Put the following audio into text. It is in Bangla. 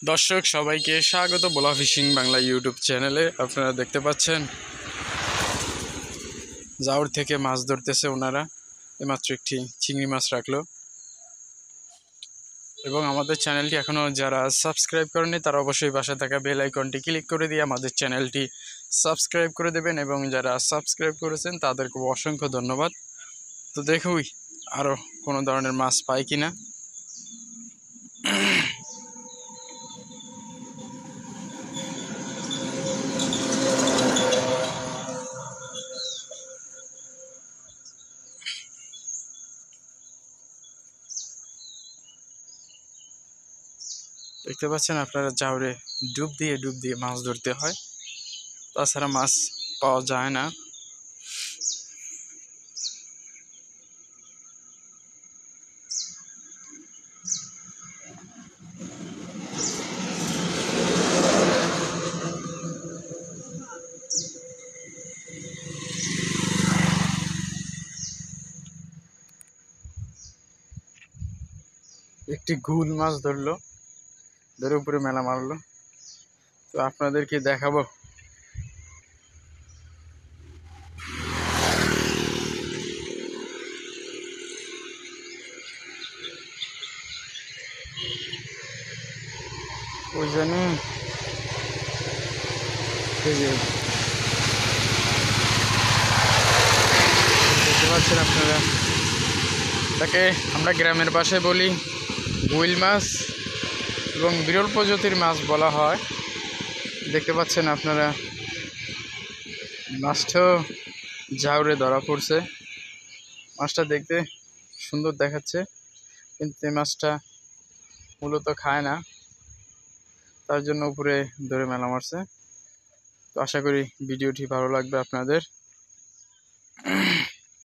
দর্শক সবাইকে স্বাগত ভোলা ফিশিং বাংলা ইউটিউব চ্যানেলে। আপনারা দেখতে পাচ্ছেন জাউর থেকে মাছ ধরতেছে ওনারা। এইমাত্র একটি চিংড়ি মাছ রাখলো। এবং আমাদের চ্যানেলটি এখনও যারা সাবস্ক্রাইব করেনি তারা অবশ্যই পাশে থাকা বেল আইকনটি ক্লিক করে দিয়ে আমাদের চ্যানেলটি সাবস্ক্রাইব করে দেবেন। এবং যারা সাবস্ক্রাইব করেছেন তাদেরকে অসংখ্য ধন্যবাদ। তো দেখুই আরও কোনো ধরনের মাছ পাই কিনা। দেখতে পাচ্ছেন আপনারা জাউরে ডুব দিয়ে মাছ ধরতে হয়, তাছাড়া মাছ পাওয়া যায় না। একটি গুল মাছ ধরলো, ধরে উপরে মেলা মারলো। তো আপনাদেরকে দেখাবো। ওই জন্য দেখতে পাচ্ছেন আপনারা, তাকে আমরা গ্রামের ভাষায় বলি হুইল মাছ এবং বিরল প্রজাতির মাছ বলা হয়। দেখতে পাচ্ছেন আপনারা মাছটাও জাউরে ধরা পড়ছে। মাছটা দেখতে সুন্দর দেখাচ্ছে, কিন্তু এই মাছটা মূলত খায় না, তার জন্য উপরে ধরে মেলা মারছে। তো আশা করি ভিডিওটি ভালো লাগবে আপনাদের।